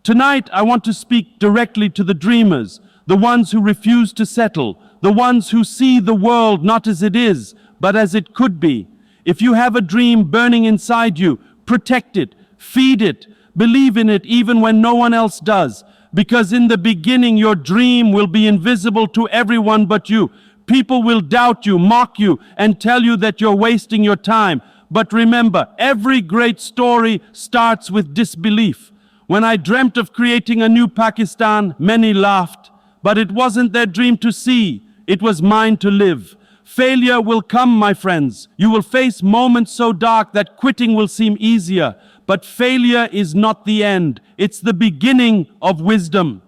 Tonight, I want to speak directly to the dreamers, the ones who refuse to settle, the ones who see the world not as it is, but as it could be. If you have a dream burning inside you, protect it, feed it, believe in it even when no one else does. Because in the beginning, your dream will be invisible to everyone but you. People will doubt you, mock you, and tell you that you're wasting your time. But remember, every great story starts with disbelief. When I dreamt of creating a new Pakistan, many laughed. But it wasn't their dream to see, it was mine to live. Failure will come, my friends. You will face moments so dark that quitting will seem easier. But failure is not the end. It's the beginning of wisdom.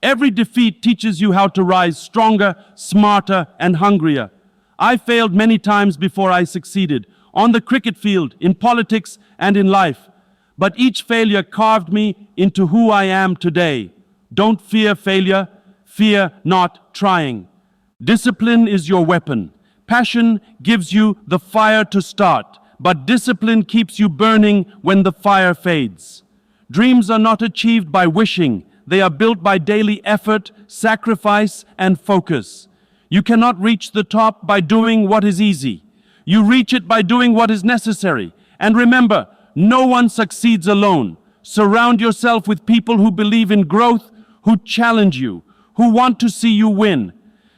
Every defeat teaches you how to rise stronger, smarter, and hungrier. I failed many times before I succeeded, on the cricket field, in politics, and in life. But each failure carved me into who I am today. Don't fear failure. Fear not trying. Discipline is your weapon. Passion gives you the fire to start, but discipline keeps you burning when the fire fades. Dreams are not achieved by wishing. They are built by daily effort, sacrifice, and focus. You cannot reach the top by doing what is easy. You reach it by doing what is necessary. And remember, no one succeeds alone. Surround yourself with people who believe in growth, who challenge you, who want to see you win.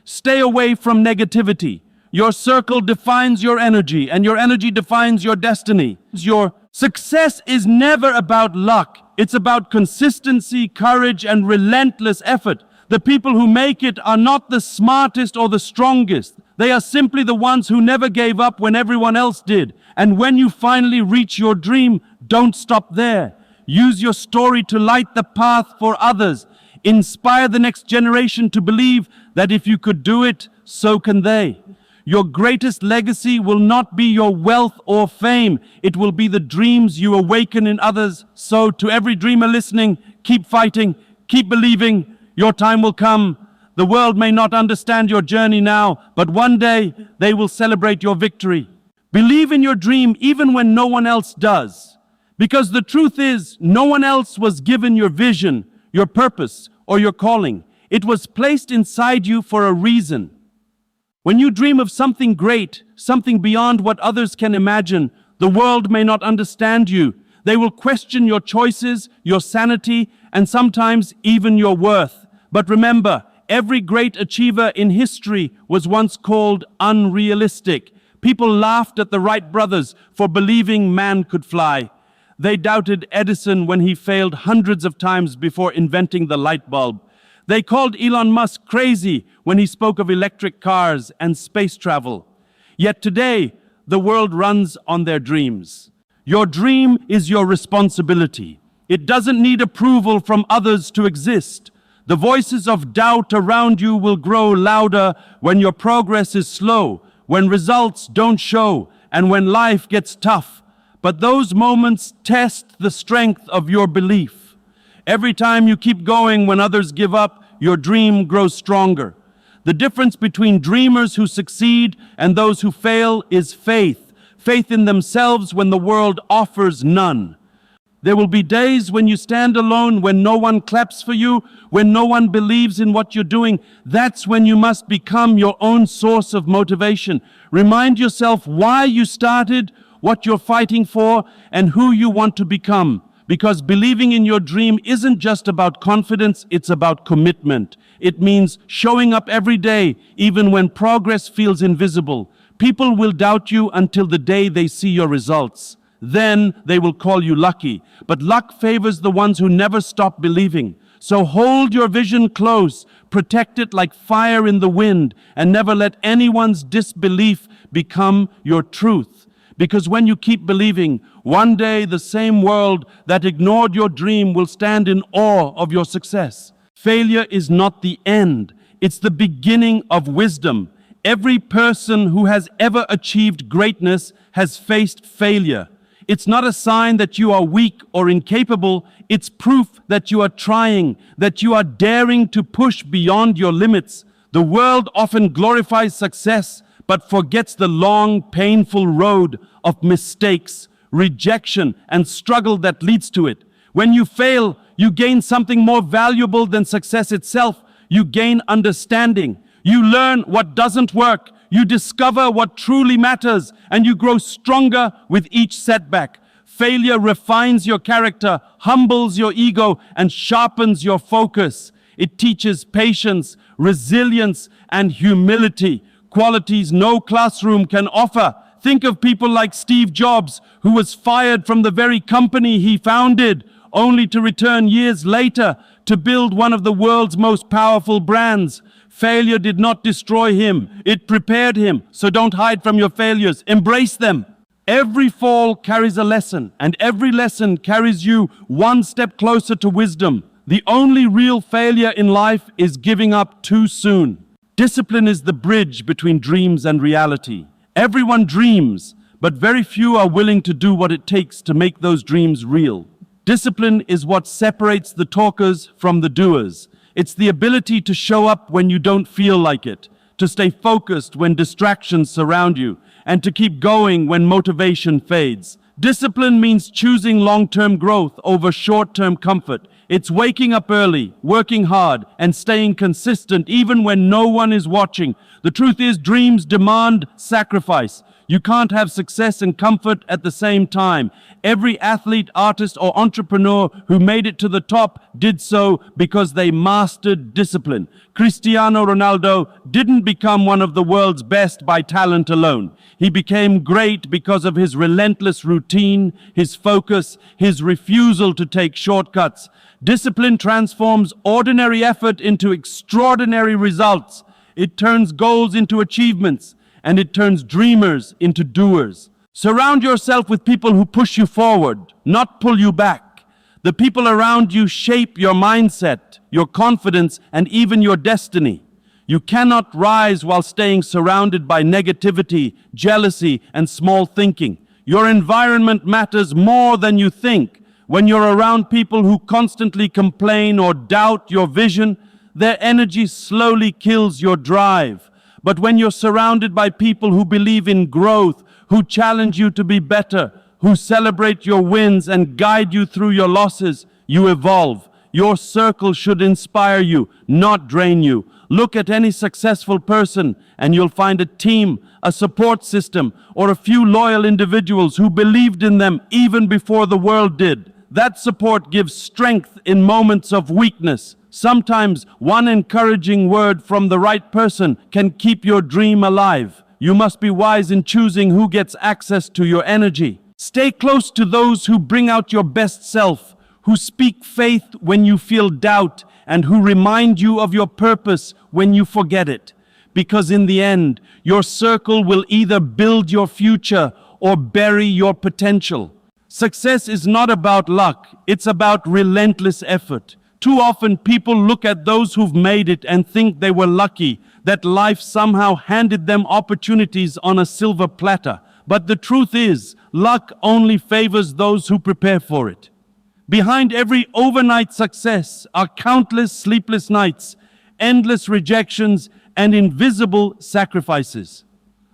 Stay away from negativity. Your circle defines your energy, and your energy defines your destiny. Your success is never about luck. It's about consistency, courage, and relentless effort. The people who make it are not the smartest or the strongest. They are simply the ones who never gave up when everyone else did. And when you finally reach your dream, don't stop there. Use your story to light the path for others. Inspire the next generation to believe that if you could do it, so can they. Your greatest legacy will not be your wealth or fame. It will be the dreams you awaken in others. So to every dreamer listening, keep fighting, keep believing. Your time will come. The world may not understand your journey now, but one day they will celebrate your victory. Believe in your dream even when no one else does. Because the truth is, no one else was given your vision, your purpose, or your calling. It was placed inside you for a reason. When you dream of something great, something beyond what others can imagine, the world may not understand you. They will question your choices, your sanity, and sometimes even your worth. But remember, every great achiever in history was once called unrealistic. People laughed at the Wright brothers for believing man could fly. They doubted Edison when he failed hundreds of times before inventing the light bulb. They called Elon Musk crazy when he spoke of electric cars and space travel. Yet today, the world runs on their dreams. Your dream is your responsibility. It doesn't need approval from others to exist. The voices of doubt around you will grow louder when your progress is slow, when results don't show, and when life gets tough. But those moments test the strength of your belief. Every time you keep going when others give up, your dream grows stronger. The difference between dreamers who succeed and those who fail is faith. Faith in themselves when the world offers none. There will be days when you stand alone, when no one claps for you, when no one believes in what you're doing. That's when you must become your own source of motivation. Remind yourself why you started, what you're fighting for, and who you want to become. Because believing in your dream isn't just about confidence, it's about commitment. It means showing up every day, even when progress feels invisible. People will doubt you until the day they see your results. Then they will call you lucky. But luck favors the ones who never stop believing. So hold your vision close, protect it like fire in the wind, and never let anyone's disbelief become your truth. Because when you keep believing, one day the same world that ignored your dream will stand in awe of your success. Failure is not the end. It's the beginning of wisdom. Every person who has ever achieved greatness has faced failure. It's not a sign that you are weak or incapable. It's proof that you are trying, that you are daring to push beyond your limits. The world often glorifies success, but forgets the long, painful road of mistakes, rejection, and struggle that leads to it. When you fail, you gain something more valuable than success itself. You gain understanding. You learn what doesn't work. You discover what truly matters, and you grow stronger with each setback. Failure refines your character, humbles your ego, and sharpens your focus. It teaches patience, resilience, and humility, qualities no classroom can offer. Think of people like Steve Jobs, who was fired from the very company he founded, only to return years later to build one of the world's most powerful brands. Failure did not destroy him, it prepared him. So don't hide from your failures, embrace them. Every fall carries a lesson, and every lesson carries you one step closer to wisdom. The only real failure in life is giving up too soon. Discipline is the bridge between dreams and reality. Everyone dreams, but very few are willing to do what it takes to make those dreams real. Discipline is what separates the talkers from the doers. It's the ability to show up when you don't feel like it, to stay focused when distractions surround you, and to keep going when motivation fades. Discipline means choosing long-term growth over short-term comfort. It's waking up early, working hard, and staying consistent even when no one is watching. The truth is, dreams demand sacrifice. You can't have success and comfort at the same time. Every athlete, artist, or entrepreneur who made it to the top did so because they mastered discipline. Cristiano Ronaldo didn't become one of the world's best by talent alone. He became great because of his relentless routine, his focus, his refusal to take shortcuts. Discipline transforms ordinary effort into extraordinary results. It turns goals into achievements, and it turns dreamers into doers. Surround yourself with people who push you forward, not pull you back. The people around you shape your mindset, your confidence, and even your destiny. You cannot rise while staying surrounded by negativity, jealousy, and small thinking. Your environment matters more than you think. When you're around people who constantly complain or doubt your vision, their energy slowly kills your drive. But when you're surrounded by people who believe in growth, who challenge you to be better, who celebrate your wins and guide you through your losses, you evolve. Your circle should inspire you, not drain you. Look at any successful person and you'll find a team, a support system, or a few loyal individuals who believed in them even before the world did. That support gives strength in moments of weakness. Sometimes one encouraging word from the right person can keep your dream alive. You must be wise in choosing who gets access to your energy. Stay close to those who bring out your best self, who speak faith when you feel doubt, and who remind you of your purpose when you forget it. Because in the end, your circle will either build your future or bury your potential. Success is not about luck, it's about relentless effort. Too often people look at those who've made it and think they were lucky, that life somehow handed them opportunities on a silver platter. But the truth is, luck only favors those who prepare for it. Behind every overnight success are countless sleepless nights, endless rejections, and invisible sacrifices.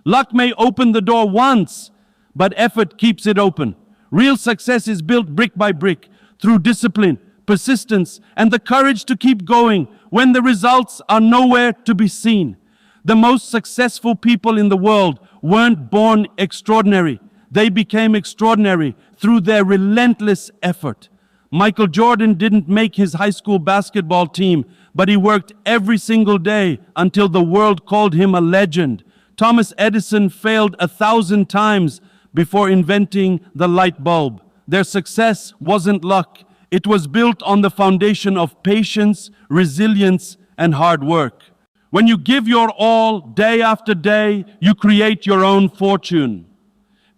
Luck may open the door once, but effort keeps it open. Real success is built brick by brick through discipline, persistence, and the courage to keep going when the results are nowhere to be seen. The most successful people in the world weren't born extraordinary. They became extraordinary through their relentless effort. Michael Jordan didn't make his high school basketball team, but he worked every single day until the world called him a legend. Thomas Edison failed 1,000 times before inventing the light bulb. Their success wasn't luck. It was built on the foundation of patience, resilience, and hard work. When you give your all day after day, you create your own fortune.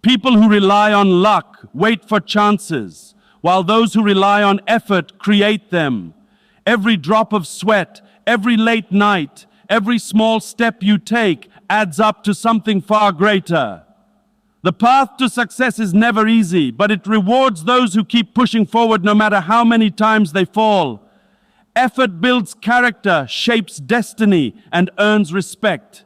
People who rely on luck wait for chances, while those who rely on effort create them. Every drop of sweat, every late night, every small step you take adds up to something far greater. The path to success is never easy, but it rewards those who keep pushing forward no matter how many times they fall. Effort builds character, shapes destiny, and earns respect.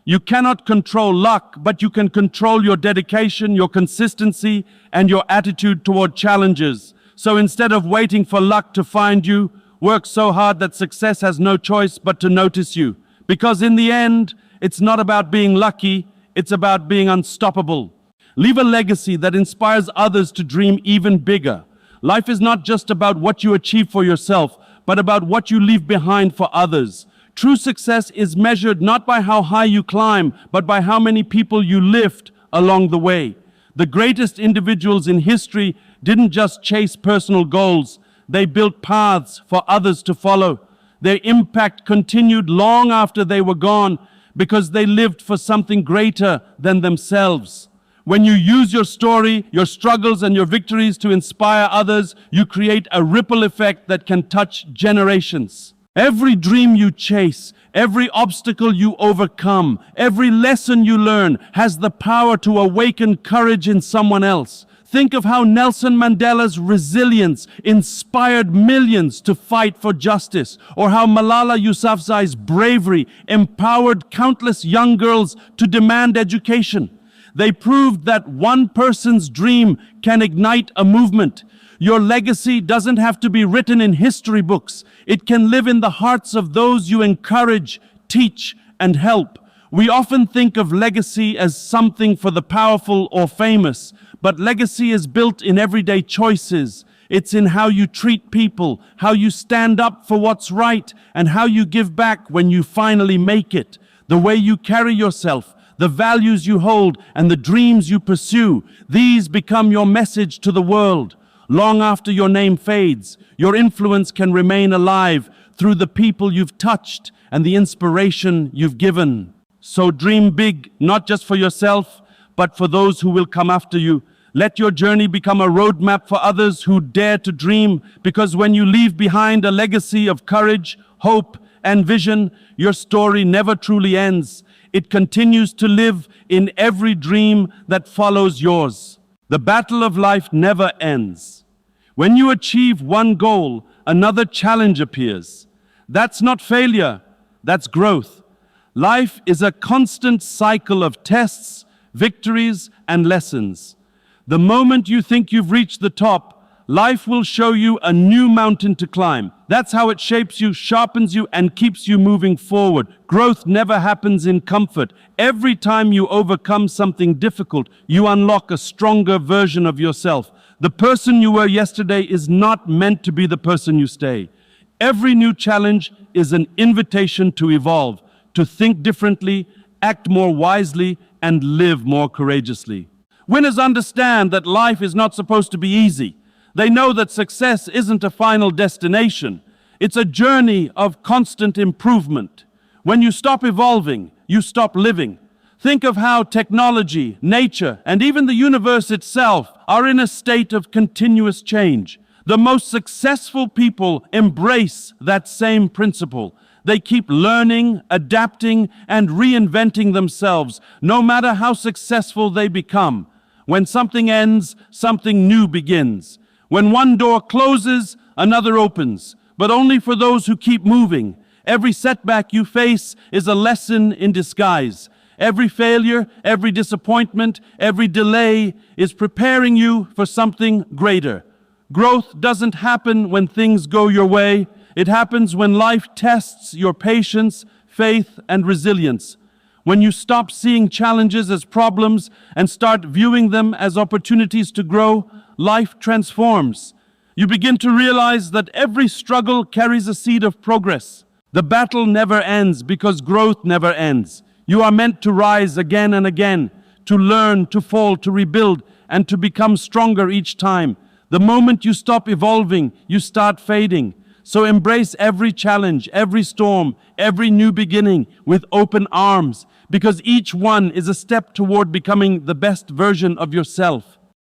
You cannot control luck, but you can control your dedication, your consistency, and your attitude toward challenges. So instead of waiting for luck to find you, work so hard that success has no choice but to notice you. Because in the end, it's not about being lucky, it's about being unstoppable. Leave a legacy that inspires others to dream even bigger. Life is not just about what you achieve for yourself, but about what you leave behind for others. True success is measured not by how high you climb, but by how many people you lift along the way. The greatest individuals in history didn't just chase personal goals, they built paths for others to follow. Their impact continued long after they were gone because they lived for something greater than themselves. When you use your story, your struggles, and your victories to inspire others, you create a ripple effect that can touch generations. Every dream you chase, every obstacle you overcome, every lesson you learn has the power to awaken courage in someone else. Think of how Nelson Mandela's resilience inspired millions to fight for justice, or how Malala Yousafzai's bravery empowered countless young girls to demand education. They proved that one person's dream can ignite a movement. Your legacy doesn't have to be written in history books. It can live in the hearts of those you encourage, teach, and help. We often think of legacy as something for the powerful or famous, but legacy is built in everyday choices. It's in how you treat people, how you stand up for what's right, and how you give back when you finally make it. The way you carry yourself, the values you hold, and the dreams you pursue, these become your message to the world. Long after your name fades, your influence can remain alive through the people you've touched and the inspiration you've given. So dream big, not just for yourself, but for those who will come after you. Let your journey become a roadmap for others who dare to dream, because when you leave behind a legacy of courage, hope, and vision, your story never truly ends. It continues to live in every dream that follows yours. The battle of life never ends. When you achieve one goal, another challenge appears. That's not failure, that's growth. Life is a constant cycle of tests, victories, and lessons. The moment you think you've reached the top, life will show you a new mountain to climb. That's how it shapes you, sharpens you, and keeps you moving forward. Growth never happens in comfort. Every time you overcome something difficult, you unlock a stronger version of yourself. The person you were yesterday is not meant to be the person you stay. Every new challenge is an invitation to evolve, to think differently, act more wisely, and live more courageously. Winners understand that life is not supposed to be easy. They know that success isn't a final destination. It's a journey of constant improvement. When you stop evolving, you stop living. Think of how technology, nature, and even the universe itself are in a state of continuous change. The most successful people embrace that same principle. They keep learning, adapting, and reinventing themselves, no matter how successful they become. When something ends, something new begins. When one door closes, another opens, but only for those who keep moving. Every setback you face is a lesson in disguise. Every failure, every disappointment, every delay is preparing you for something greater. Growth doesn't happen when things go your way. It happens when life tests your patience, faith, and resilience. When you stop seeing challenges as problems and start viewing them as opportunities to grow, life transforms. You begin to realize that every struggle carries a seed of progress. The battle never ends because growth never ends. You are meant to rise again and again, to learn, to fall, to rebuild, and to become stronger each time. The moment you stop evolving, you start fading. So embrace every challenge, every storm, every new beginning with open arms, because each one is a step toward becoming the best version of yourself.